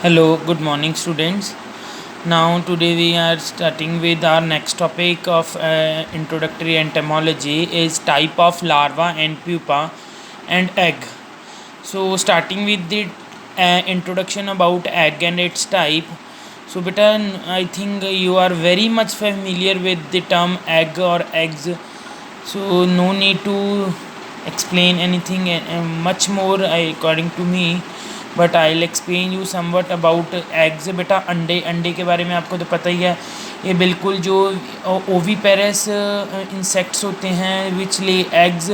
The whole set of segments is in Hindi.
Hello, good morning, students. Now, today we are starting with our next topic of introductory entomology is type of larva and pupa and egg. So, starting with the introduction about egg and its type. So, beta, I think you are very much familiar with the term egg or eggs. So, no need to explain anything much more according to me, but I will explain you somewhat about eggs. बेटा अंडे अंडे के बारे में आपको तो पता ही है, ये बिल्कुल जो ओवीपेरस इंसेक्ट्स होते हैं which lay eggs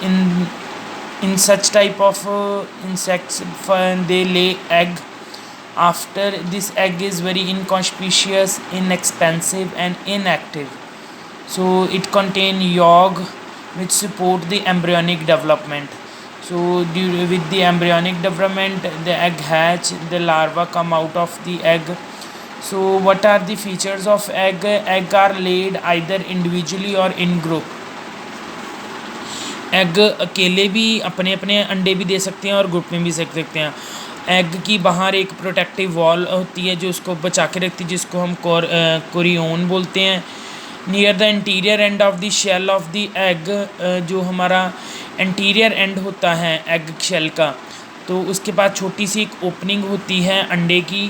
in in such type of insects they lay egg. After this egg is very inconspicuous, inexpensive and inactive, so it contain yolk which support the embryonic development. So with the embryonic development the egg hatch, the larva come out of the egg. So what are the features of egg? Egg are laid either individually or in group. Egg अकेले भी अपने अपने अंडे भी दे सकते हैं और ग्रुप में भी दे सकते हैं। एग की बाहर एक प्रोटेक्टिव वॉल होती है जो उसको बचा के रखती है, जिसको हम कोरियोन बोलते हैं। Near the interior end of the shell of the egg, जो हमारा इंटीरियर एंड होता है एग शेल का, तो उसके बाद छोटी सी एक ओपनिंग होती है अंडे की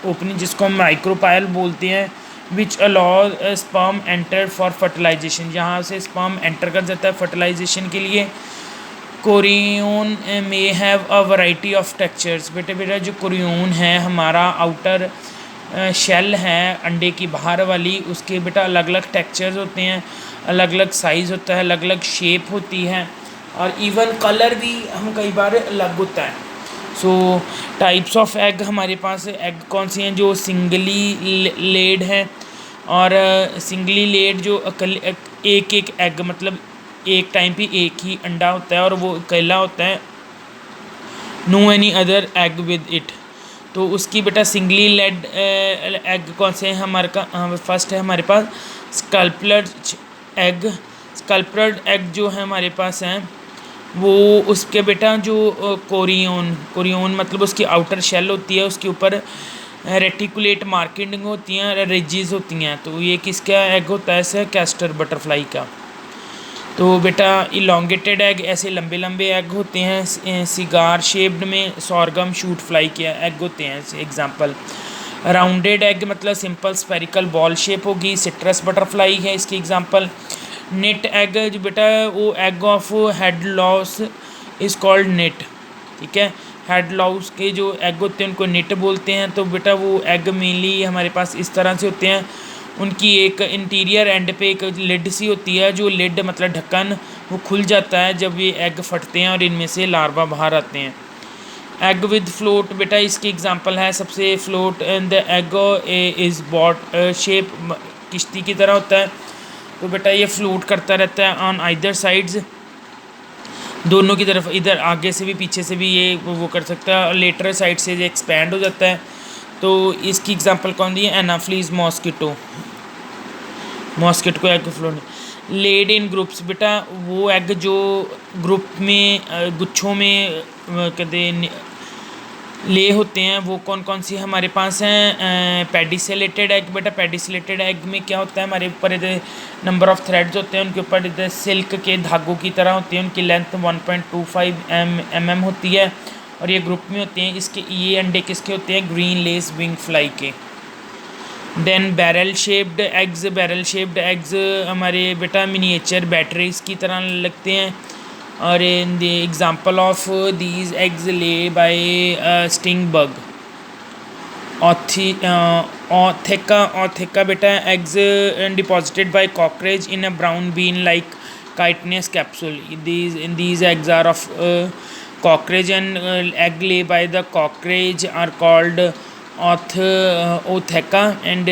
ओपनिंग, जिसको हम माइक्रोपायल बोलते हैं, which allow sperm enter for fertilisation. यहाँ से स्पर्म एंटर कर जाता है फर्टिलाइजेशन के लिए। Chorion may have a variety of textures. बेटा जो कोरियोन है हमारा आउटर शेल है अंडे की बाहर वाली, उसके बेटा अलग अलग टेक्सचर्स होते हैं, अलग अलग साइज़ होता है, अलग अलग शेप होती है, और इवन कलर भी हम कई बार अलग होता है। सो टाइप्स ऑफ एग हमारे पास एग कौन सी हैं? जो सिंगली लेड है, और सिंगली लेड जो एक एक एग मतलब एक टाइम पे एक ही अंडा होता है और वो अकेला होता है, no any other egg with it. तो उसकी बेटा सिंगली लेड एग कौन से हैं हमारे का? फर्स्ट है हमारे पास स्कल्पलर एग। स्कल्पलर एग जो है हमारे पास हैं वो उसके बेटा जो कोरियोन मतलब उसकी आउटर शेल होती है, उसके ऊपर रेटिकुलेट मार्किंग होती हैं, रिजेस होती हैं। तो ये किसका एग होता है? ऐसे कैस्टर बटरफ्लाई का। तो बेटा इलोंगेटेड एग, ऐसे लंबे लंबे एग होते हैं। सिगार शेप्ड में सॉर्गम शूट फ्लाई के एग होते हैं एग्जांपल। राउंडेड एग मतलब सिंपल स्फेरिकल बॉल शेप होगी, सिट्रस बटरफ्लाई है इसकी एग्जांपल। नेट एग जो बेटा वो egg of head loss is called net, ठीक है। हेड लॉस के जो एग होते हैं उनको नेट बोलते हैं। तो बेटा वो एग मेनली हमारे पास इस तरह से होते हैं, उनकी एक इंटीरियर एंड पे एक लिड सी होती है, जो लिड मतलब ढक्कन वो खुल जाता है जब ये एग फटते हैं और इनमें से लार्वा बाहर आते हैं। एग विद फ्लोट, बेटा इसकी एग्जांपल है सबसे float and the egg is boat shape किश्ती की तरह होता है। तो बेटा ये फ्लोट करता रहता है ऑन आइदर साइड्स, दोनों की तरफ, इधर आगे से भी पीछे से भी ये वो कर सकता है, और लेटर साइड से ये एक्सपैंड हो जाता है। तो इसकी एग्जांपल कौन दी है? एनाफ्लीज मॉस्किटो को एग फ्लोट लेड इन ग्रुप्स। बेटा वो एग जो ग्रुप में गुच्छों में कहते ले होते हैं वो कौन कौन सी हमारे पास हैं? पेडिसिलेटेड एग। बेटा पेडिसिलेटेड एग में क्या होता है? हमारे ऊपर इधर नंबर ऑफ थ्रेड्स होते हैं, उनके ऊपर इधर सिल्क के धागों की तरह होती है, उनकी लेंथ 1.25 mm होती है, और ये ग्रुप में होते हैं। इसके ये अंडे किसके होते हैं? ग्रीन लेस विंग फ्लाई के। देन बैरल शेप्ड एग्स हमारे बेटा मिनिएचर बैटरीज की तरह लगते हैं, और in the example of these eggs lay by sting bug. Ootheca बेटा eggs deposited by cockroach in a brown bean like chitinous capsule. These eggs are of cockroach, and egg lay by the cockroach are called ootheca, and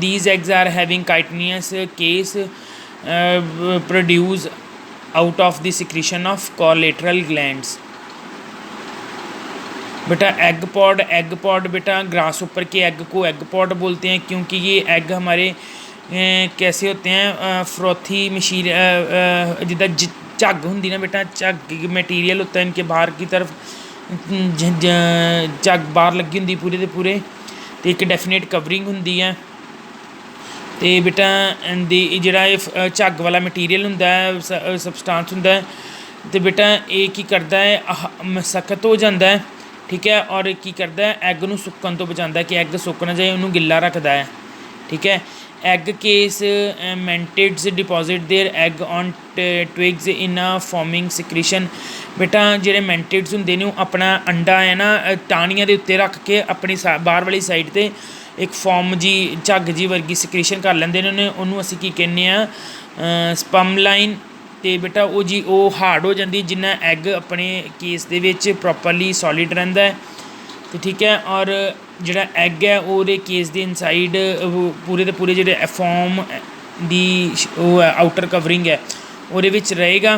these eggs are having chitinous case produced out of the secretion of collateral glands. बेटा एग पॉड बेटा ग्रास ऊपर के एग को एग पॉड बोलते हैं, क्योंकि ये एग हमारे कैसे होते हैं? फ्रोथी मशीर जिदा झग होंगी ना बेटा, झग मटीरियल होता है इनके बाहर की तरफ ਝੱਗ ਬਾਹਰ ਲੱਗੀ ਹੁੰਦੀ ਪੂਰੇ ਦੇ ਪੂਰੇ, ਅਤੇ ਇੱਕ ਡੈਫੀਨੇਟ ਕਵਰਿੰਗ ਹੁੰਦੀ ਹੈ। ਅਤੇ ਬੇਟਾ ਦੀ ਜਿਹੜਾ ਇਹ ਝੱਗ ਵਾਲਾ ਮਟੀਰੀਅਲ ਹੁੰਦਾ ਹੈ, ਸਬਸਟਾਂਸ ਹੁੰਦਾ ਹੈ, ਅਤੇ ਬੇਟਾ ਇਹ ਕੀ ਕਰਦਾ ਹੈ, ਸਖਤ ਹੋ ਜਾਂਦਾ ਹੈ, ਠੀਕ ਹੈ, ਔਰ ਕੀ ਕਰਦਾ ਹੈ, ਐਗ ਨੂੰ ਸੁੱਕਣ ਤੋਂ ਬਚਾਉਂਦਾ ਕਿ ਐਗ ਸੁੱਕ ਨਾ ਜਾਏ, ਉਹਨੂੰ ਗਿੱਲਾ ਰੱਖਦਾ ਹੈ, ਠੀਕ ਹੈ। Egg case mantids deposit their egg on twigs in a foaming secretion. ਬੇਟਾ ਜਿਹੜੇ ਮੈਂਟਿਡਸ ਹੁੰਦੇ ਨੇ ਉਹ ਆਪਣਾ ਅੰਡਾ ਹੈ ਨਾ ਟਾਹਣੀਆਂ ਦੇ ਉੱਤੇ ਰੱਖ ਕੇ ਆਪਣੀ ਬਾਹਰ ਵਾਲੀ ਸਾਈਡ 'ਤੇ ਇੱਕ ਫੋਮ ਜੀ ਝੱਗ ਜੀ ਵਰਗੀ ਸਿਕ੍ਰੀਸ਼ਨ ਕਰ ਲੈਂਦੇ ਨੇ, ਉਹਨੂੰ ਅਸੀਂ ਕੀ ਕਹਿੰਦੇ ਹਾਂ, ਸਪਮ ਲਾਈਨ। ਅਤੇ ਬੇਟਾ ਉਹ ਹਾਰਡ ਹੋ ਜਾਂਦੀ ਜਿੰਨਾ ਐਗ ਆਪਣੇ ਕੇਸ ਦੇ ਵਿੱਚ ਪ੍ਰੋਪਰਲੀ ਸੋਲਿਡ ਰਹਿੰਦਾ ਹੈ, ਅਤੇ ਠੀਕ ਹੈ। ਔਰ ਜਿਹੜਾ ਐਗ ਹੈ ਉਹਦੇ ਕੇਸ ਦੇ ਇਨਸਾਈਡ ਪੂਰੇ ਦੇ ਪੂਰੇ ਜਿਹੜੇ ਫੋਮ ਦੀ ਉਹ ਹੈ ਆਊਟਰ ਕਵਰਿੰਗ ਹੈ ਉਹਦੇ ਵਿੱਚ ਰਹੇਗਾ,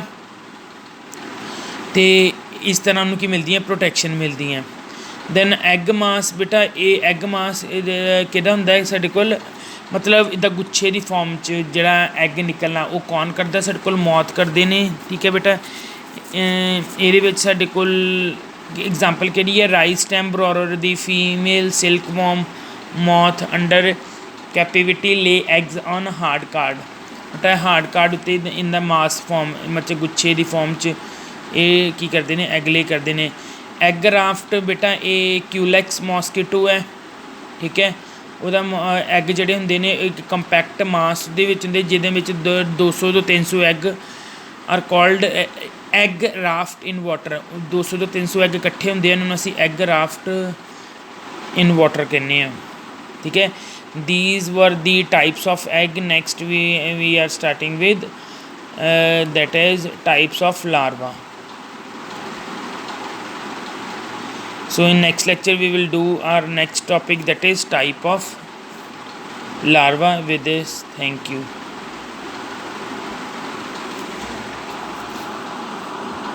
ਅਤੇ ਇਸ ਤਰ੍ਹਾਂ ਉਹਨੂੰ ਕੀ ਮਿਲਦੀਆਂ ਪ੍ਰੋਟੈਕਸ਼ਨ ਮਿਲਦੀਆਂ। ਦੈਨ ਐਗ ਮਾਸ, ਬੇਟਾ ਇਹ ਐਗ ਮਾਸ ਕਿਹੜਾ ਹੁੰਦਾ ਹੈ ਸਾਡੇ ਕੋਲ, ਮਤਲਬ ਇੱਦਾਂ ਗੁੱਛੇ ਦੀ ਫੋਰਮ 'ਚ ਜਿਹੜਾ ਐਗ ਨਿਕਲਣਾ ਉਹ ਕੌਣ ਕਰਦਾ, ਸਾਡੇ ਕੋਲ ਮੌਤ ਕਰਦੇ ਨੇ, ਠੀਕ ਹੈ ਬੇਟਾ। ਇਹਦੇ ਵਿੱਚ ਸਾਡੇ ਕੋਲ ਐਗਜ਼ਾਮਪਲ ਕਿਹੜੀ ਹੈ, ਰਾਈਸ ਸਟੈਮ ਬਰੋਰਰ ਦੀ ਫੀਮੇਲ ਸਿਲਕ ਵੋਮ ਮੌਥ ਅੰਡਰ ਕੈਪੀਵਿਟੀ ਲੇ ਐਗਜ਼ ਔਨ ਹਾਰਡ ਕਾਰਡ। ਬੇਟਾ ਹਾਰਡ ਕਾਰਡ ਉੱਤੇ ਇਨ ਦਾ ਮਾਸ ਫੋਰਮ ਮਤਲਬ ਗੁੱਛੇ ਦੀ ਫੋਰਮ 'ਚ ਇਹ ਕੀ ਕਰਦੇ ਨੇ, ਐਗ ਲੇ ਕਰਦੇ ਨੇ। ਐਗ ਰਾਫਟ, ਬੇਟਾ ਇਹ ਕਿਊਲੈਕਸ ਮੋਸਕੀਟੋ ਹੈ, ਠੀਕ ਹੈ। ਉਹਦਾ ਐਗ ਜਿਹੜੇ ਹੁੰਦੇ ਨੇ ਇੱਕ ਕੰਪੈਕਟ ਮਾਸ ਦੇ ਵਿੱਚ ਹੁੰਦੇ, ਜਿਹਦੇ ਵਿੱਚ 200 ਤੋਂ 300 egg are called egg raft in water. 200 ਤੋਂ 300 ਐਗ ਇਕੱਠੇ ਹੁੰਦੇ ਹਨ, ਉਹਨੂੰ ਅਸੀਂ ਐਗ ਰਾਫਟ ਇਨ ਵਾਟਰ ਕਹਿੰਦੇ ਹਾਂ, ਠੀਕ ਹੈ। these were the types of egg. Next we are starting with that is types of larva. So in next lecture we will do our next topic, that is type of larva. With this, thank you.